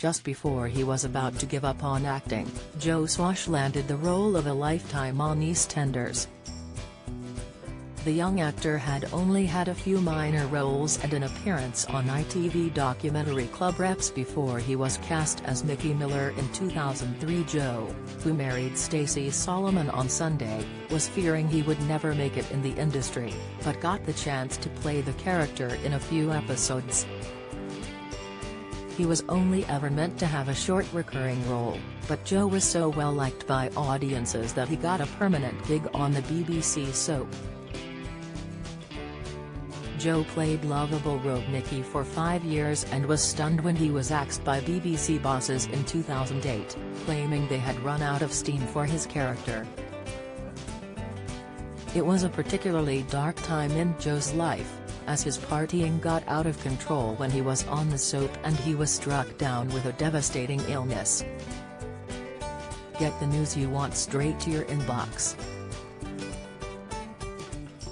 Just before he was about to give up on acting, Joe Swash landed the role of a lifetime on EastEnders. The young actor had only had a few minor roles and an appearance on ITV documentary Club Reps before he was cast as Mickey Miller in 2003. Joe, who married Stacey Solomon on Sunday, was fearing he would never make it in the industry, but got the chance to play the character in a few episodes. He was only ever meant to have a short recurring role, but Joe was so well liked by audiences that he got a permanent gig on the BBC soap. Joe played lovable rogue Mickey for 5 years and was stunned when he was axed by BBC bosses in 2008, claiming they had run out of steam for his character. It was a particularly dark time in Joe's life, as his partying got out of control when he was on the soap and he was struck down with a devastating illness. Get the news you want straight to your inbox.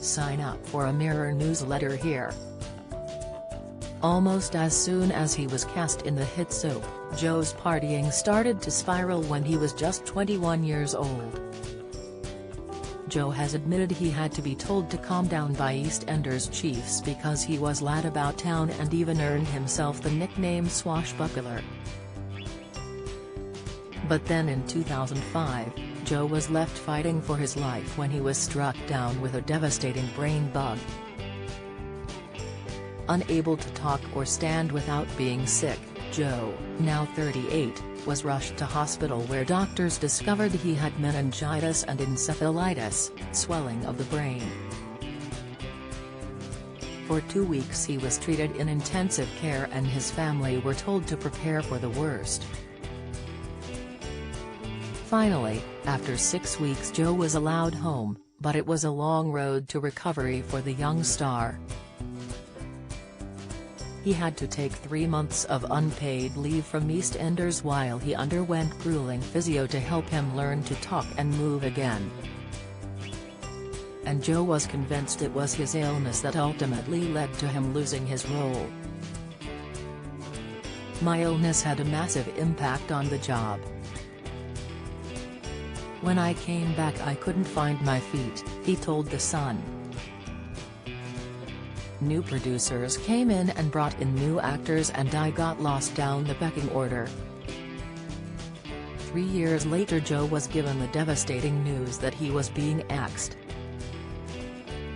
Sign up for a Mirror newsletter here. Almost as soon as he was cast in the hit soap, Joe's partying started to spiral when he was just 21 years old. Joe has admitted he had to be told to calm down by EastEnders chiefs because he was lad about town and even earned himself the nickname Swashbuckler. But then in 2005, Joe was left fighting for his life when he was struck down with a devastating brain bug. Unable to talk or stand without being sick, Joe, now 38, was rushed to hospital where doctors discovered he had meningitis and encephalitis, swelling of the brain. For 2 weeks he was treated in intensive care and his family were told to prepare for the worst. Finally, after 6 weeks Joe was allowed home, but it was a long road to recovery for the young star. He had to take 3 months of unpaid leave from EastEnders while he underwent grueling physio to help him learn to talk and move again. And Joe was convinced it was his illness that ultimately led to him losing his role. "My illness had a massive impact on the job. When I came back I couldn't find my feet," he told The Sun. New producers came in and brought in new actors and I got lost down the pecking order. 3 years later Joe was given the devastating news that he was being axed.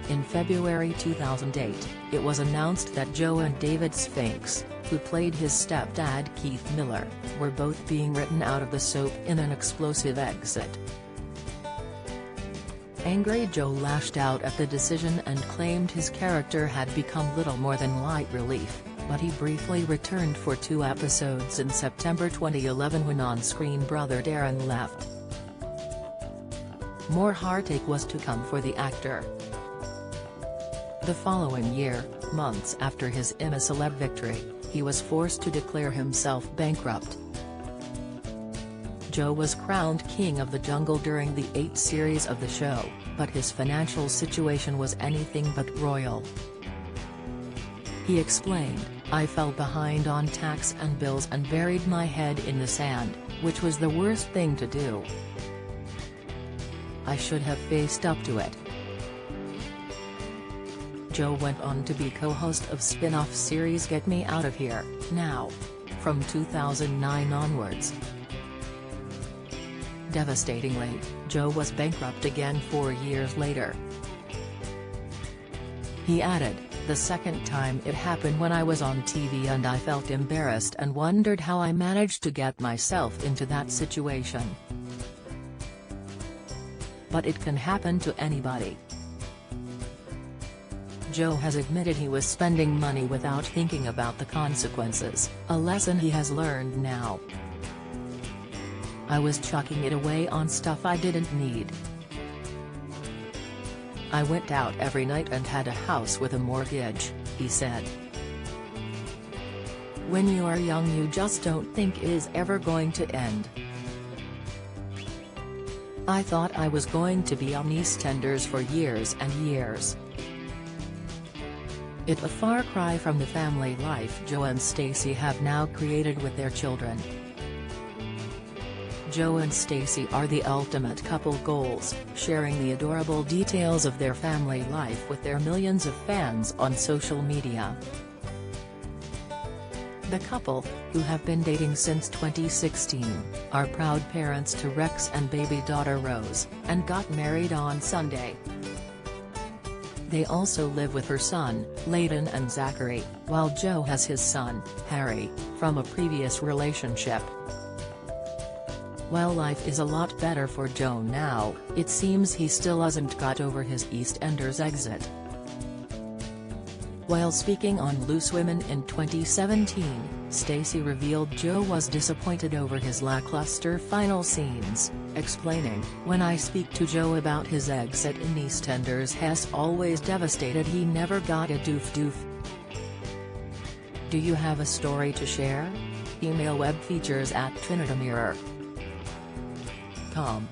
In February 2008, it was announced that Joe and David Sphinx, who played his stepdad Keith Miller, were both being written out of the soap in an explosive exit. Angry Joe lashed out at the decision and claimed his character had become little more than light relief, but he briefly returned for 2 episodes in September 2011 when on-screen brother Darren left. More heartache was to come for the actor. The following year, months after his Celeb victory, he was forced to declare himself bankrupt. Joe was crowned king of the jungle during the 8th series of the show, but his financial situation was anything but royal. He explained, "I fell behind on tax and bills and buried my head in the sand, which was the worst thing to do. I should have faced up to it." Joe went on to be co-host of spin-off series Get Me Out of Here, Now! From 2009 onwards. Devastatingly, Joe was bankrupt again 4 years later. He added, "The second time it happened when I was on TV and I felt embarrassed and wondered how I managed to get myself into that situation. But it can happen to anybody." Joe has admitted he was spending money without thinking about the consequences, a lesson he has learned now. "I was chucking it away on stuff I didn't need. I went out every night and had a house with a mortgage," he said. "When you are young you just don't think it is ever going to end. I thought I was going to be on EastEnders for years and years. It a far cry from the family life Joe and Stacey have now created with their children. Joe and Stacey are the ultimate couple goals, sharing the adorable details of their family life with their millions of fans on social media. The couple, who have been dating since 2016, are proud parents to Rex and baby daughter Rose, and got married on Sunday. They also live with her son, Layden and Zachary, while Joe has his son, Harry, from a previous relationship. While life is a lot better for Joe now, it seems he still hasn't got over his EastEnders exit. While speaking on Loose Women in 2017, Stacey revealed Joe was disappointed over his lackluster final scenes, explaining, "When I speak to Joe about his exit in EastEnders has always devastated he never got a doof. Do you have a story to share? Email webfeatures@trinitymirror.com.